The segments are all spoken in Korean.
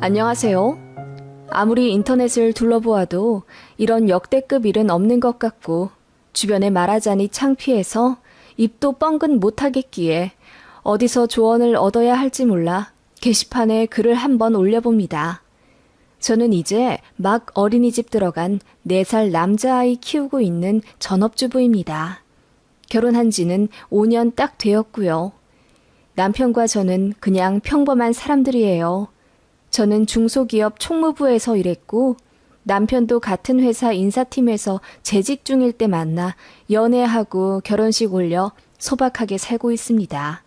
안녕하세요. 아무리 인터넷을 둘러보아도 이런 역대급 일은 없는 것 같고 주변에 말하자니 창피해서 입도 뻥긋 못하겠기에 어디서 조언을 얻어야 할지 몰라 게시판에 글을 한번 올려봅니다. 저는 이제 막 어린이집 들어간 4살 남자아이 키우고 있는 전업주부입니다. 결혼한 지는 5년 딱 되었고요. 남편과 저는 그냥 평범한 사람들이에요. 저는 중소기업 총무부에서 일했고 남편도 같은 회사 인사팀에서 재직 중일 때 만나 연애하고 결혼식 올려 소박하게 살고 있습니다.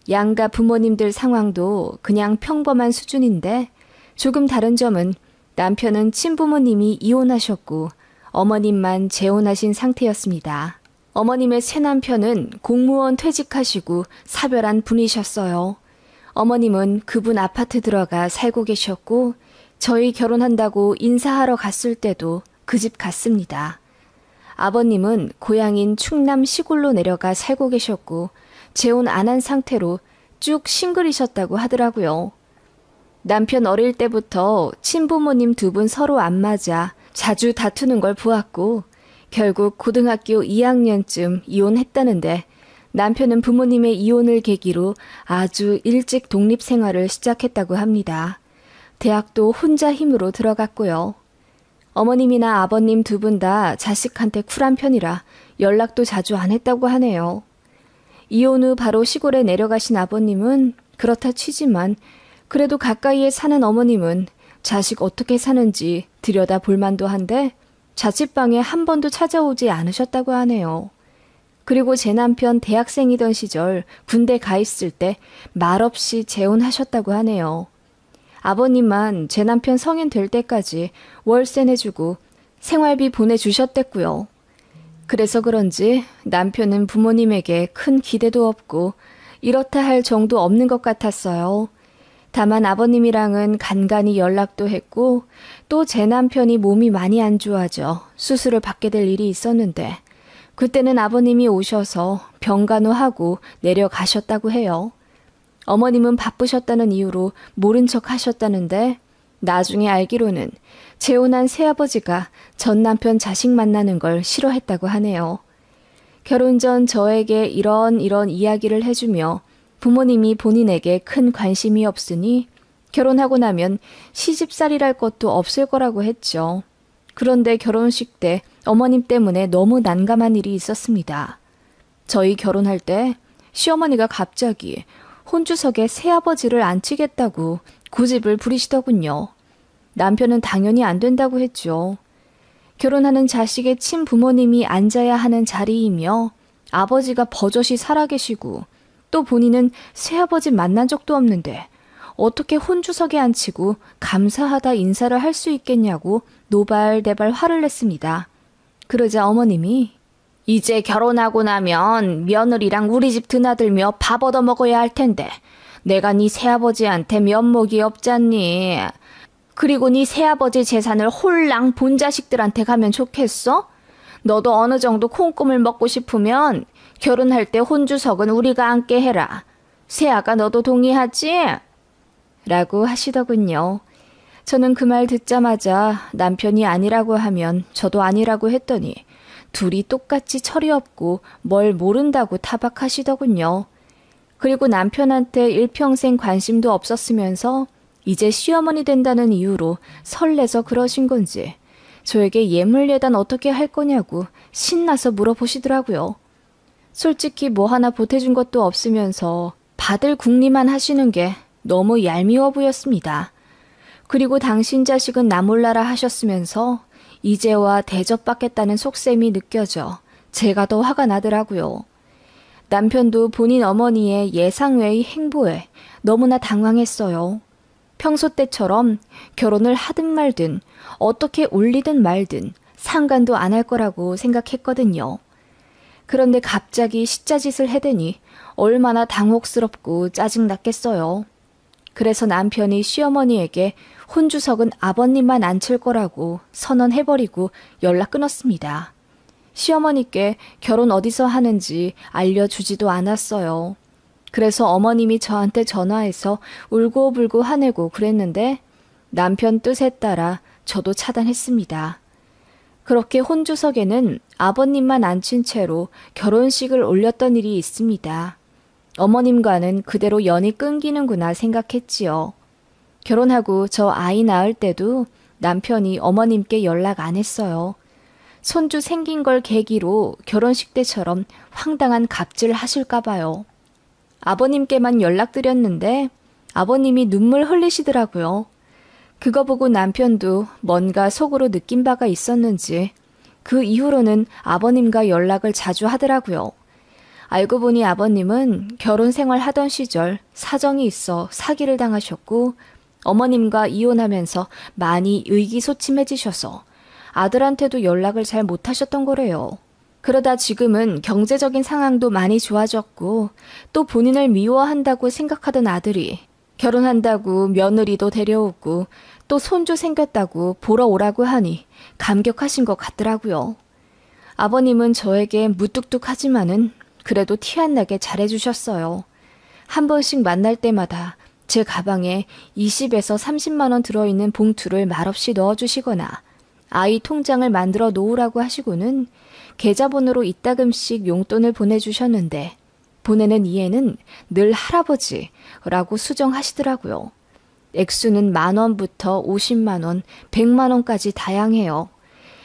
양가 부모님들 상황도 그냥 평범한 수준인데 조금 다른 점은 남편은 친부모님이 이혼하셨고 어머님만 재혼하신 상태였습니다. 어머님의 새남편은 공무원 퇴직하시고 사별한 분이셨어요. 어머님은 그분 아파트 들어가 살고 계셨고 저희 결혼한다고 인사하러 갔을 때도 그 집 갔습니다. 아버님은 고향인 충남 시골로 내려가 살고 계셨고 재혼 안 한 상태로 쭉 싱글이셨다고 하더라고요. 남편 어릴 때부터 친부모님 2분 서로 안 맞아 자주 다투는 걸 보았고 결국 고등학교 2학년쯤 이혼했다는데 남편은 부모님의 이혼을 계기로 아주 일찍 독립생활을 시작했다고 합니다. 대학도 혼자 힘으로 들어갔고요. 어머님이나 아버님 2분 다 자식한테 쿨한 편이라 연락도 자주 안 했다고 하네요. 이혼 후 바로 시골에 내려가신 아버님은 그렇다 치지만 그래도 가까이에 사는 어머님은 자식 어떻게 사는지 들여다볼 만도 한데 자취방에 한 번도 찾아오지 않으셨다고 하네요. 그리고 제 남편 대학생이던 시절 군대 가 있을 때 말없이 재혼하셨다고 하네요. 아버님만 제 남편 성인 될 때까지 월세 내주고 생활비 보내주셨댔고요. 그래서 그런지 남편은 부모님에게 큰 기대도 없고 이렇다 할 정도 없는 것 같았어요. 다만 아버님이랑은 간간히 연락도 했고 또 제 남편이 몸이 많이 안 좋아져 수술을 받게 될 일이 있었는데 그때는 아버님이 오셔서 병간호하고 내려가셨다고 해요. 어머님은 바쁘셨다는 이유로 모른 척 하셨다는데 나중에 알기로는 재혼한 새아버지가 전 남편 자식 만나는 걸 싫어했다고 하네요. 결혼 전 저에게 이런 이야기를 해주며 부모님이 본인에게 큰 관심이 없으니 결혼하고 나면 시집살이랄 것도 없을 거라고 했죠. 그런데 결혼식 때 어머님 때문에 너무 난감한 일이 있었습니다. 저희 결혼할 때 시어머니가 갑자기 혼주석에 새아버지를 앉히겠다고 고집을 부리시더군요. 남편은 당연히 안 된다고 했죠. 결혼하는 자식의 친부모님이 앉아야 하는 자리이며 아버지가 버젓이 살아계시고 또 본인은 새아버지 만난 적도 없는데 어떻게 혼주석에 앉히고 감사하다 인사를 할 수 있겠냐고 노발대발 화를 냈습니다. 그러자 어머님이 이제 결혼하고 나면 며느리랑 우리 집 드나들며 밥 얻어먹어야 할 텐데 내가 네 새아버지한테 면목이 없잖니. 그리고 네 새아버지 재산을 홀랑 본 자식들한테 가면 좋겠어? 너도 어느 정도 콩고물 먹고 싶으면 결혼할 때 혼주석은 우리가 앉게 해라. 새아가 너도 동의하지? 라고 하시더군요. 저는 그 말 듣자마자 남편이 아니라고 하면 저도 아니라고 했더니 둘이 똑같이 철이 없고 뭘 모른다고 타박하시더군요. 그리고 남편한테 일평생 관심도 없었으면서 이제 시어머니 된다는 이유로 설레서 그러신 건지 저에게 예물예단 어떻게 할 거냐고 신나서 물어보시더라고요. 솔직히 뭐 하나 보태준 것도 없으면서 받을 궁리만 하시는 게 너무 얄미워 보였습니다. 그리고 당신 자식은 나 몰라라 하셨으면서 이제와 대접받겠다는 속셈이 느껴져 제가 더 화가 나더라고요. 남편도 본인 어머니의 예상 외의 행보에 너무나 당황했어요. 평소 때처럼 결혼을 하든 말든 어떻게 올리든 말든 상관도 안 할 거라고 생각했거든요. 그런데 갑자기 시짜짓을 해대니 얼마나 당혹스럽고 짜증났겠어요. 그래서 남편이 시어머니에게 혼주석은 아버님만 앉힐 거라고 선언해버리고 연락 끊었습니다. 시어머니께 결혼 어디서 하는지 알려주지도 않았어요. 그래서 어머님이 저한테 전화해서 울고불고 화내고 그랬는데 남편 뜻에 따라 저도 차단했습니다. 그렇게 혼주석에는 아버님만 앉힌 채로 결혼식을 올렸던 일이 있습니다. 어머님과는 그대로 연이 끊기는구나 생각했지요. 결혼하고 저 아이 낳을 때도 남편이 어머님께 연락 안 했어요. 손주 생긴 걸 계기로 결혼식 때처럼 황당한 갑질 하실까 봐요. 아버님께만 연락드렸는데 아버님이 눈물 흘리시더라고요. 그거 보고 남편도 뭔가 속으로 느낀 바가 있었는지 그 이후로는 아버님과 연락을 자주 하더라고요. 알고 보니 아버님은 결혼 생활 하던 시절 사정이 있어 사기를 당하셨고 어머님과 이혼하면서 많이 의기소침해지셔서 아들한테도 연락을 잘 못하셨던 거래요. 그러다 지금은 경제적인 상황도 많이 좋아졌고 또 본인을 미워한다고 생각하던 아들이 결혼한다고 며느리도 데려오고 또 손주 생겼다고 보러 오라고 하니 감격하신 것 같더라고요. 아버님은 저에게 무뚝뚝하지만은 그래도 티 안 나게 잘해주셨어요. 한 번씩 만날 때마다 제 가방에 20에서 30만 원 들어있는 봉투를 말없이 넣어주시거나 아이 통장을 만들어 놓으라고 하시고는 계좌번호로 이따금씩 용돈을 보내주셨는데 보내는 이에는 늘 할아버지라고 수정하시더라고요. 액수는 10,000원부터 50만 원, 100만 원까지 다양해요.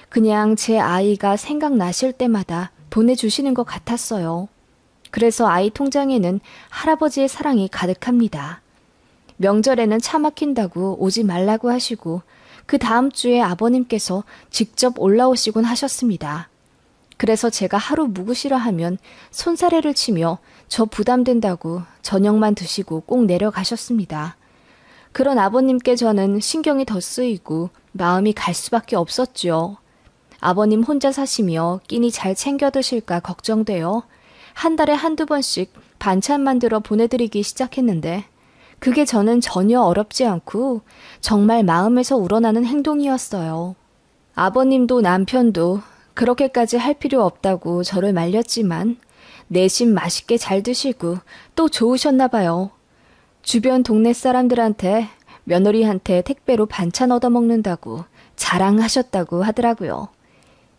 그냥 제 아이가 생각나실 때마다 보내주시는 것 같았어요. 그래서 아이 통장에는 할아버지의 사랑이 가득합니다. 명절에는 차 막힌다고 오지 말라고 하시고 그 다음 주에 아버님께서 직접 올라오시곤 하셨습니다. 그래서 제가 하루 묵으시라 하면 손사래를 치며 저 부담된다고 저녁만 드시고 꼭 내려가셨습니다. 그런 아버님께 저는 신경이 더 쓰이고 마음이 갈 수밖에 없었죠. 아버님 혼자 사시며 끼니 잘 챙겨 드실까 걱정되어 한 달에 한두 번씩 반찬 만들어 보내드리기 시작했는데 그게 저는 전혀 어렵지 않고 정말 마음에서 우러나는 행동이었어요. 아버님도 남편도 그렇게까지 할 필요 없다고 저를 말렸지만 내심 맛있게 잘 드시고 또 좋으셨나 봐요. 주변 동네 사람들한테 며느리한테 택배로 반찬 얻어먹는다고 자랑하셨다고 하더라고요.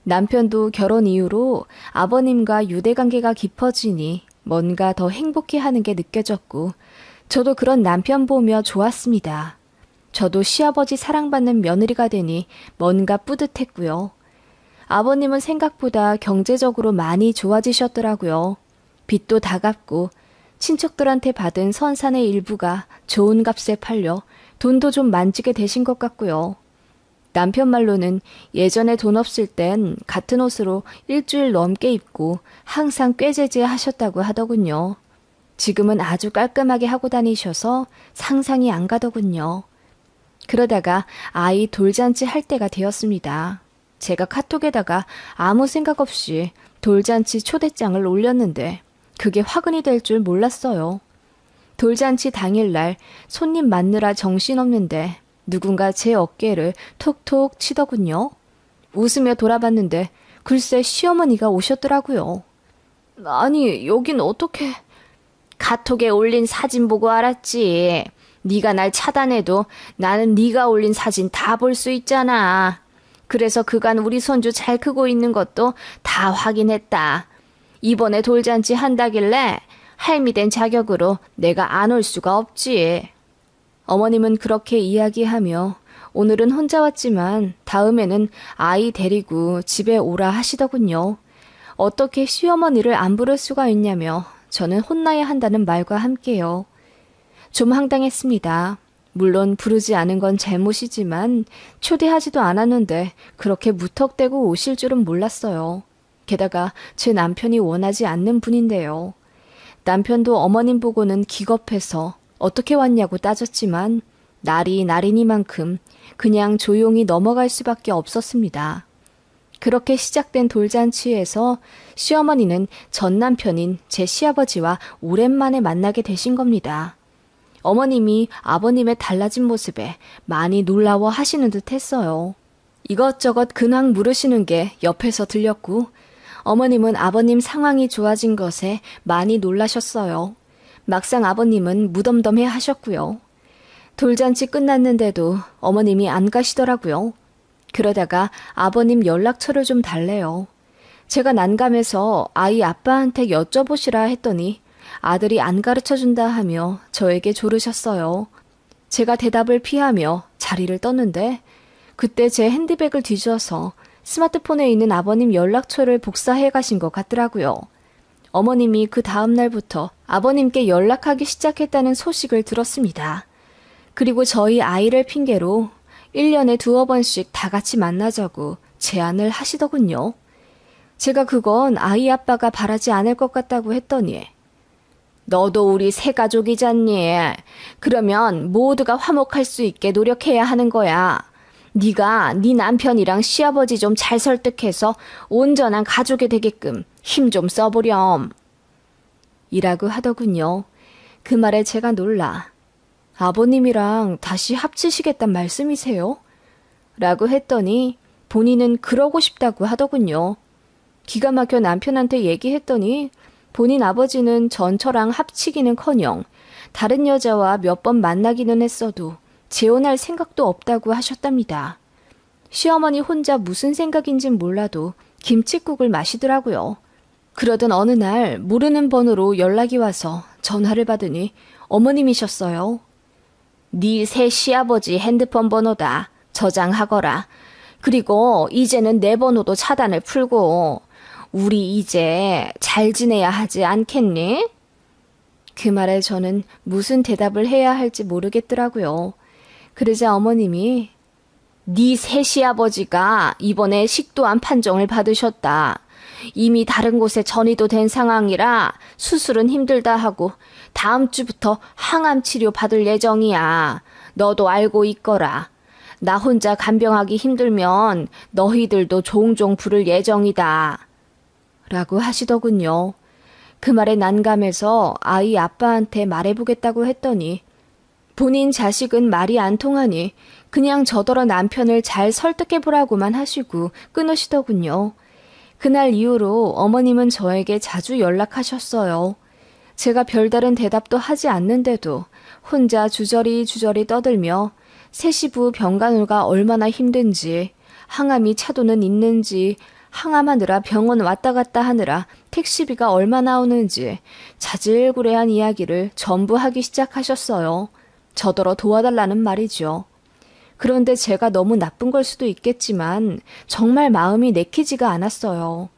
남편도 결혼 이후로 아버님과 유대관계가 깊어지니 뭔가 더 행복해하는 게 느껴졌고 저도 그런 남편 보며 좋았습니다. 저도 시아버지 사랑받는 며느리가 되니 뭔가 뿌듯했고요. 아버님은 생각보다 경제적으로 많이 좋아지셨더라고요. 빚도 다 갚고 친척들한테 받은 선산의 일부가 좋은 값에 팔려 돈도 좀 만지게 되신 것 같고요. 남편 말로는 예전에 돈 없을 땐 같은 옷으로 일주일 넘게 입고 항상 꾀재재 하셨다고 하더군요. 지금은 아주 깔끔하게 하고 다니셔서 상상이 안 가더군요. 그러다가 아이 돌잔치 할 때가 되었습니다. 제가 카톡에다가 아무 생각 없이 돌잔치 초대장을 올렸는데 그게 화근이 될 줄 몰랐어요. 돌잔치 당일날 손님 맞느라 정신없는데 누군가 제 어깨를 톡톡 치더군요. 웃으며 돌아봤는데 글쎄 시어머니가 오셨더라고요. 아니 여긴 어떻게... 카톡에 올린 사진 보고 알았지. 네가 날 차단해도 나는 네가 올린 사진 다 볼 수 있잖아. 그래서 그간 우리 손주 잘 크고 있는 것도 다 확인했다. 이번에 돌잔치 한다길래 할미 된 자격으로 내가 안 올 수가 없지. 어머님은 그렇게 이야기하며 오늘은 혼자 왔지만 다음에는 아이 데리고 집에 오라 하시더군요. 어떻게 시어머니를 안 부를 수가 있냐며 저는 혼나야 한다는 말과 함께요. 좀 황당했습니다. 물론 부르지 않은 건 잘못이지만 초대하지도 않았는데 그렇게 무턱대고 오실 줄은 몰랐어요. 게다가 제 남편이 원하지 않는 분인데요. 남편도 어머님 보고는 기겁해서 어떻게 왔냐고 따졌지만 날이 날이니만큼 그냥 조용히 넘어갈 수밖에 없었습니다. 그렇게 시작된 돌잔치에서 시어머니는 전 남편인 제 시아버지와 오랜만에 만나게 되신 겁니다. 어머님이 아버님의 달라진 모습에 많이 놀라워 하시는 듯 했어요. 이것저것 근황 물으시는 게 옆에서 들렸고 어머님은 아버님 상황이 좋아진 것에 많이 놀라셨어요. 막상 아버님은 무덤덤해 하셨고요. 돌잔치 끝났는데도 어머님이 안 가시더라고요. 그러다가 아버님 연락처를 좀 달래요. 제가 난감해서 아이 아빠한테 여쭤보시라 했더니 아들이 안 가르쳐준다 하며 저에게 조르셨어요. 제가 대답을 피하며 자리를 떴는데 그때 제 핸드백을 뒤져서 스마트폰에 있는 아버님 연락처를 복사해 가신 것 같더라고요. 어머님이 그 다음 날부터 아버님께 연락하기 시작했다는 소식을 들었습니다. 그리고 저희 아이를 핑계로 1년에 2번씩 다 같이 만나자고 제안을 하시더군요. 제가 그건 아이 아빠가 바라지 않을 것 같다고 했더니 너도 우리 새 가족이잖니. 그러면 모두가 화목할 수 있게 노력해야 하는 거야. 네가 네 남편이랑 시아버지 좀 잘 설득해서 온전한 가족이 되게끔 힘 좀 써보렴. 이라고 하더군요. 그 말에 제가 놀라 아버님이랑 다시 합치시겠단 말씀이세요? 라고 했더니 본인은 그러고 싶다고 하더군요. 기가 막혀 남편한테 얘기했더니 본인 아버지는 전처랑 합치기는커녕 다른 여자와 몇 번 만나기는 했어도 재혼할 생각도 없다고 하셨답니다. 시어머니 혼자 무슨 생각인진 몰라도 김칫국을 마시더라고요. 그러던 어느 날 모르는 번호로 연락이 와서 전화를 받으니 어머님이셨어요. 네 새 시아버지 핸드폰 번호다. 저장하거라. 그리고 이제는 내 번호도 차단을 풀고 우리 이제 잘 지내야 하지 않겠니? 그 말에 저는 무슨 대답을 해야 할지 모르겠더라고요. 그러자 어머님이 네 새 시아버지가 이번에 식도암 판정을 받으셨다. 이미 다른 곳에 전이도 된 상황이라 수술은 힘들다 하고 다음 주부터 항암 치료 받을 예정이야. 너도 알고 있거라. 나 혼자 간병하기 힘들면 너희들도 종종 부를 예정이다. 라고 하시더군요. 그 말에 난감해서 아이 아빠한테 말해보겠다고 했더니 본인 자식은 말이 안 통하니 그냥 저더러 남편을 잘 설득해보라고만 하시고 끊으시더군요. 그날 이후로 어머님은 저에게 자주 연락하셨어요. 제가 별다른 대답도 하지 않는데도 혼자 주저리 떠들며 새시부 병간호가 얼마나 힘든지, 항암이 차도는 있는지, 항암하느라 병원 왔다 갔다 하느라 택시비가 얼마 나오는지 자질구레한 이야기를 전부 하기 시작하셨어요. 저더러 도와달라는 말이죠. 그런데 제가 너무 나쁜 걸 수도 있겠지만 정말 마음이 내키지가 않았어요.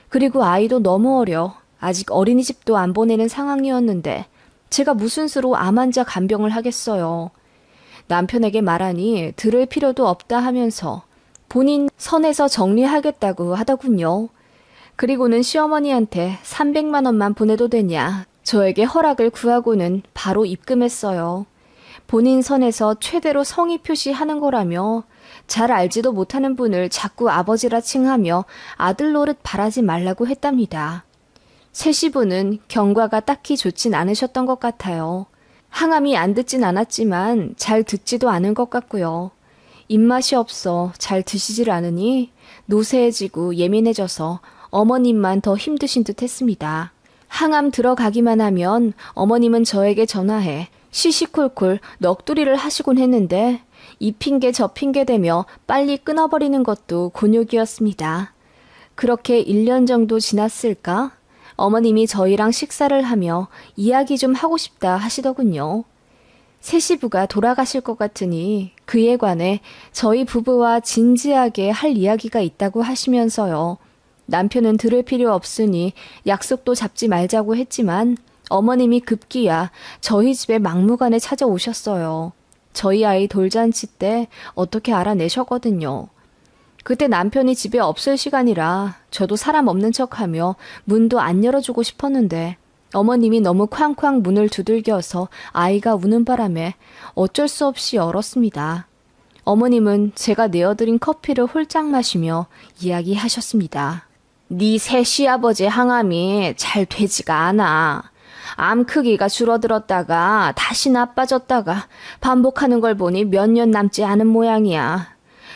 그리고 아이도 너무 어려 아직 어린이집도 안 보내는 상황이었는데 제가 무슨 수로 암 환자 간병을 하겠어요. 남편에게 말하니 들을 필요도 없다 하면서 본인 선에서 정리하겠다고 하더군요. 그리고는 시어머니한테 300만 원만 보내도 되냐 저에게 허락을 구하고는 바로 입금했어요. 본인 선에서 최대로 성의 표시하는 거라며 잘 알지도 못하는 분을 자꾸 아버지라 칭하며 아들 노릇 바라지 말라고 했답니다. 새 시부는 경과가 딱히 좋진 않으셨던 것 같아요. 항암이 안 듣진 않았지만 잘 듣지도 않은 것 같고요. 입맛이 없어 잘 드시질 않으니 노쇠해지고 예민해져서 어머님만 더 힘드신 듯 했습니다. 항암 들어가기만 하면 어머님은 저에게 전화해 시시콜콜 넋두리를 하시곤 했는데 이 핑계 저 핑계 대며 빨리 끊어버리는 것도 곤욕이었습니다. 그렇게 1년 정도 지났을까? 어머님이 저희랑 식사를 하며 이야기 좀 하고 싶다 하시더군요. 새 시부가 돌아가실 것 같으니 그에 관해 저희 부부와 진지하게 할 이야기가 있다고 하시면서요. 남편은 들을 필요 없으니 약속도 잡지 말자고 했지만 어머님이 급기야 저희 집에 막무가내 찾아오셨어요. 저희 아이 돌잔치 때 어떻게 알아내셨거든요. 그때 남편이 집에 없을 시간이라 저도 사람 없는 척하며 문도 안 열어주고 싶었는데 어머님이 너무 쾅쾅 문을 두들겨서 아이가 우는 바람에 어쩔 수 없이 열었습니다. 어머님은 제가 내어드린 커피를 홀짝 마시며 이야기하셨습니다. 네 새 시아버지 항암이 잘 되지가 않아. 암 크기가 줄어들었다가 다시 나빠졌다가 반복하는 걸 보니 몇 년 남지 않은 모양이야.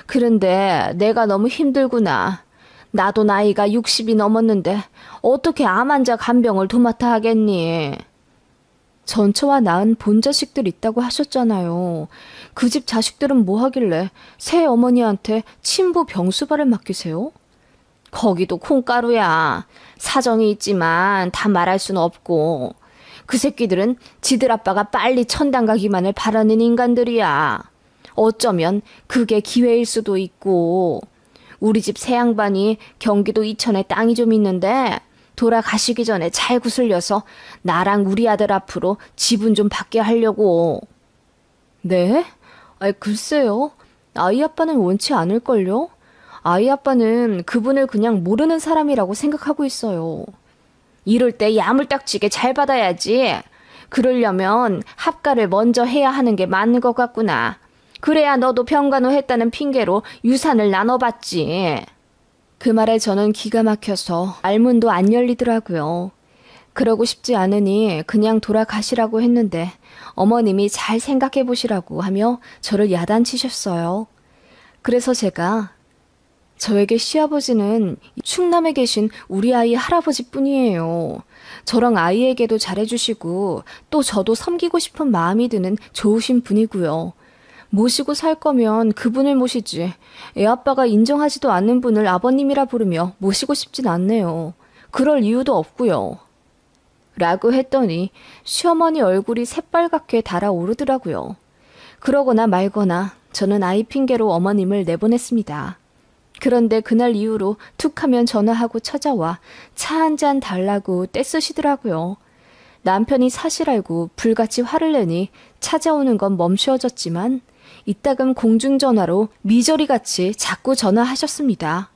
그런데 내가 너무 힘들구나. 나도 나이가 60이 넘었는데 어떻게 암 환자 간병을 도맡아 하겠니? 전처와 낳은 본자식들 있다고 하셨잖아요. 그 집 자식들은 뭐 하길래 새 어머니한테 친부 병수발을 맡기세요? 거기도 콩가루야. 사정이 있지만 다 말할 순 없고. 그 새끼들은 지들 아빠가 빨리 천당 가기만을 바라는 인간들이야. 어쩌면 그게 기회일 수도 있고. 우리 집 새양반이 경기도 이천에 땅이 좀 있는데 돌아가시기 전에 잘 구슬려서 나랑 우리 아들 앞으로 지분 좀 받게 하려고. 네? 글쎄요. 아이 아빠는 원치 않을걸요? 아이 아빠는 그분을 그냥 모르는 사람이라고 생각하고 있어요. 이럴 때 야물딱지게 잘 받아야지. 그러려면 합가를 먼저 해야 하는 게 맞는 것 같구나. 그래야 너도 병간호 했다는 핑계로 유산을 나눠봤지. 그 말에 저는 기가 막혀서 알문도 안 열리더라고요. 그러고 싶지 않으니 그냥 돌아가시라고 했는데 어머님이 잘 생각해 보시라고 하며 저를 야단치셨어요. 그래서 제가 저에게 시아버지는 충남에 계신 우리 아이 할아버지뿐이에요. 저랑 아이에게도 잘해주시고 또 저도 섬기고 싶은 마음이 드는 좋으신 분이고요. 모시고 살 거면 그분을 모시지. 애아빠가 인정하지도 않는 분을 아버님이라 부르며 모시고 싶진 않네요. 그럴 이유도 없고요. 라고 했더니 시어머니 얼굴이 새빨갛게 달아오르더라고요. 그러거나 말거나 저는 아이 핑계로 어머님을 내보냈습니다. 그런데 그날 이후로 툭 하면 전화하고 찾아와 차 한 잔 달라고 떼쓰시더라고요. 남편이 사실 알고 불같이 화를 내니 찾아오는 건 멈추어졌지만 이따금 공중전화로 미저리같이 자꾸 전화하셨습니다.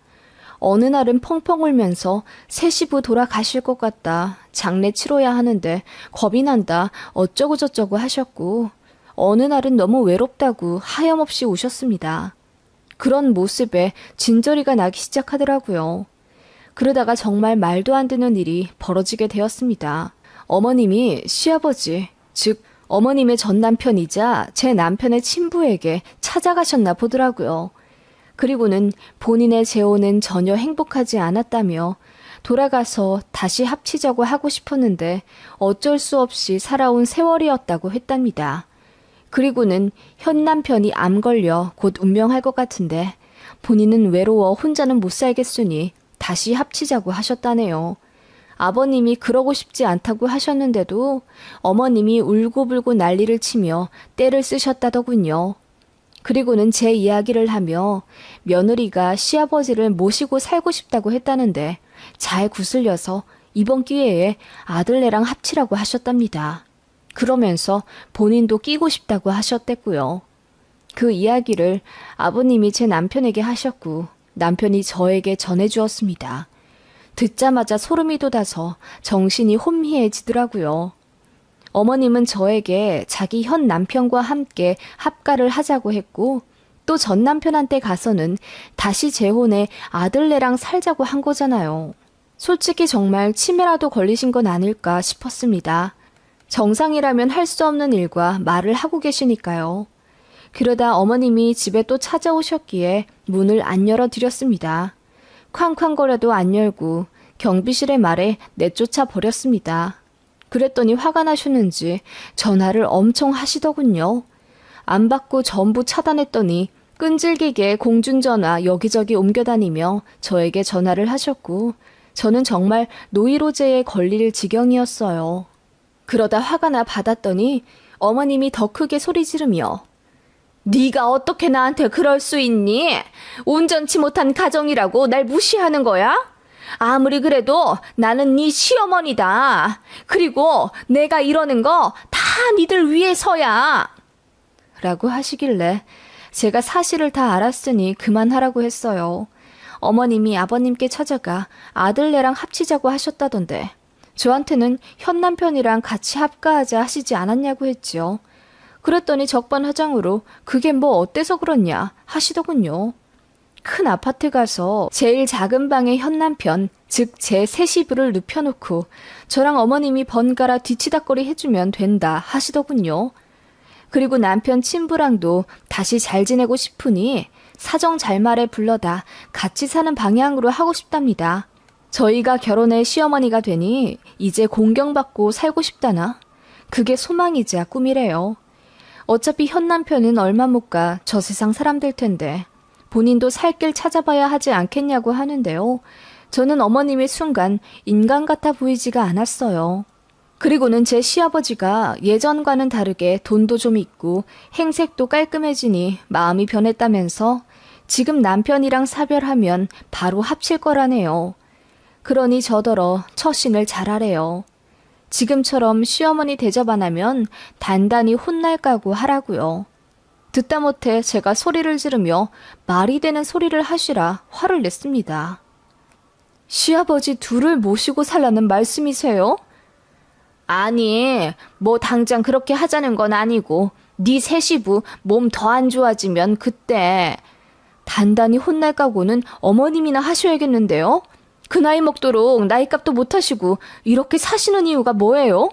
어느 날은 펑펑 울면서 새 시부 돌아가실 것 같다. 장례 치러야 하는데 겁이 난다. 어쩌고 저쩌고 하셨고 어느 날은 너무 외롭다고 하염없이 우셨습니다. 그런 모습에 진저리가 나기 시작하더라고요. 그러다가 정말 말도 안 되는 일이 벌어지게 되었습니다. 어머님이 시아버지, 즉 어머님의 전 남편이자 제 남편의 친부에게 찾아가셨나 보더라고요. 그리고는 본인의 재혼은 전혀 행복하지 않았다며 돌아가서 다시 합치자고 하고 싶었는데 어쩔 수 없이 살아온 세월이었다고 했답니다. 그리고는 현 남편이 암 걸려 곧 운명할 것 같은데 본인은 외로워 혼자는 못 살겠으니 다시 합치자고 하셨다네요. 아버님이 그러고 싶지 않다고 하셨는데도 어머님이 울고불고 난리를 치며 떼를 쓰셨다더군요. 그리고는 제 이야기를 하며 며느리가 시아버지를 모시고 살고 싶다고 했다는데 잘 구슬려서 이번 기회에 아들네랑 합치라고 하셨답니다. 그러면서 본인도 끼고 싶다고 하셨댔고요. 그 이야기를 아버님이 제 남편에게 하셨고 남편이 저에게 전해주었습니다. 듣자마자 소름이 돋아서 정신이 혼미해지더라고요. 어머님은 저에게 자기 현 남편과 함께 합가를 하자고 했고 또 전 남편한테 가서는 다시 재혼해 아들네랑 살자고 한 거잖아요. 솔직히 정말 치매라도 걸리신 건 아닐까 싶었습니다. 정상이라면 할 수 없는 일과 말을 하고 계시니까요. 그러다 어머님이 집에 또 찾아오셨기에 문을 안 열어드렸습니다. 쾅쾅거려도 안 열고 경비실의 말에 내쫓아 버렸습니다. 그랬더니 화가 나셨는지 전화를 엄청 하시더군요. 안 받고 전부 차단했더니 끈질기게 공중전화 여기저기 옮겨다니며 저에게 전화를 하셨고 저는 정말 노이로제에 걸릴 지경이었어요. 그러다 화가 나 받았더니 어머님이 더 크게 소리 지르며 네가 어떻게 나한테 그럴 수 있니? 온전치 못한 가정이라고 날 무시하는 거야? 아무리 그래도 나는 네 시어머니다. 그리고 내가 이러는 거 다 니들 위해서야. 라고 하시길래 제가 사실을 다 알았으니 그만하라고 했어요. 어머님이 아버님께 찾아가 아들네랑 합치자고 하셨다던데 저한테는 현 남편이랑 같이 합가하자 하시지 않았냐고 했지요. 그랬더니 적반하장으로 그게 뭐 어때서 그렇냐 하시더군요. 큰 아파트 가서 제일 작은 방에 현 남편, 즉 제 새 시부를 눕혀놓고 저랑 어머님이 번갈아 뒤치다거리 해주면 된다 하시더군요. 그리고 남편 친부랑도 다시 잘 지내고 싶으니 사정 잘 말에 불러다 같이 사는 방향으로 하고 싶답니다. 저희가 결혼해 시어머니가 되니 이제 공경받고 살고 싶다나? 그게 소망이자 꿈이래요. 어차피 현 남편은 얼마 못 가 저 세상 사람 될 텐데 본인도 살 길 찾아봐야 하지 않겠냐고 하는데요. 저는 어머님이 순간 인간 같아 보이지가 않았어요. 그리고는 제 시아버지가 예전과는 다르게 돈도 좀 있고 행색도 깔끔해지니 마음이 변했다면서 지금 남편이랑 사별하면 바로 합칠 거라네요. 그러니 저더러 처신을 잘하래요. 지금처럼 시어머니 대접 안 하면 단단히 혼날 까고 하라고요. 듣다 못해 제가 소리를 지르며 말이 되는 소리를 하시라 화를 냈습니다. 시아버지 둘을 모시고 살라는 말씀이세요? 아니, 뭐 당장 그렇게 하자는 건 아니고 네 새 시부 몸 더 안 좋아지면 그때 단단히 혼날 까고는 어머님이나 하셔야겠는데요? 그 나이 먹도록 나이값도 못하시고 이렇게 사시는 이유가 뭐예요?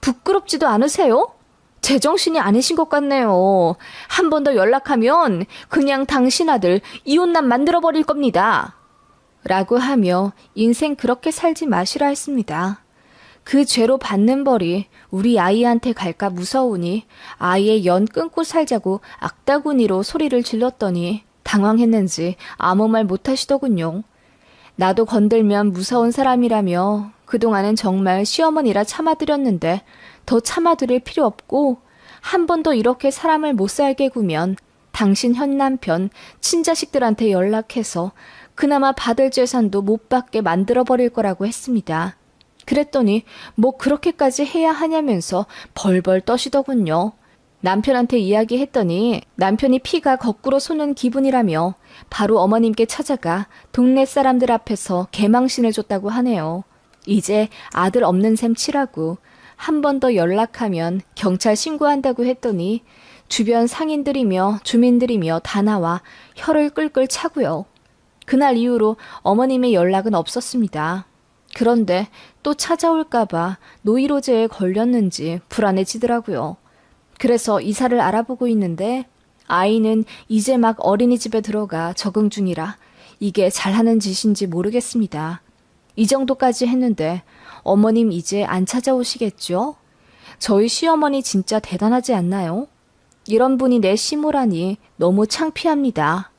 부끄럽지도 않으세요? 제정신이 아니신 것 같네요. 한 번 더 연락하면 그냥 당신 아들 이혼남 만들어버릴 겁니다. 라고 하며 인생 그렇게 살지 마시라 했습니다. 그 죄로 받는 벌이 우리 아이한테 갈까 무서우니 아이의 연 끊고 살자고 악다구니로 소리를 질렀더니 당황했는지 아무 말 못하시더군요. 나도 건들면 무서운 사람이라며 그동안은 정말 시어머니라 참아드렸는데 더 참아드릴 필요 없고 한 번 더 이렇게 사람을 못 살게 구면 당신 현 남편 친자식들한테 연락해서 그나마 받을 재산도 못 받게 만들어버릴 거라고 했습니다. 그랬더니 뭐 그렇게까지 해야 하냐면서 벌벌 떠시더군요. 남편한테 이야기했더니 남편이 피가 거꾸로 솟는 기분이라며 바로 어머님께 찾아가 동네 사람들 앞에서 개망신을 줬다고 하네요. 이제 아들 없는 셈 치라고 한 번 더 연락하면 경찰 신고한다고 했더니 주변 상인들이며 주민들이며 다 나와 혀를 끌끌 차고요. 그날 이후로 어머님의 연락은 없었습니다. 그런데 또 찾아올까봐 노이로제에 걸렸는지 불안해지더라고요. 그래서 이사를 알아보고 있는데 아이는 이제 막 어린이집에 들어가 적응 중이라 이게 잘하는 짓인지 모르겠습니다. 이 정도까지 했는데 어머님 이제 안 찾아오시겠죠? 저희 시어머니 진짜 대단하지 않나요? 이런 분이 내 시모라니 너무 창피합니다.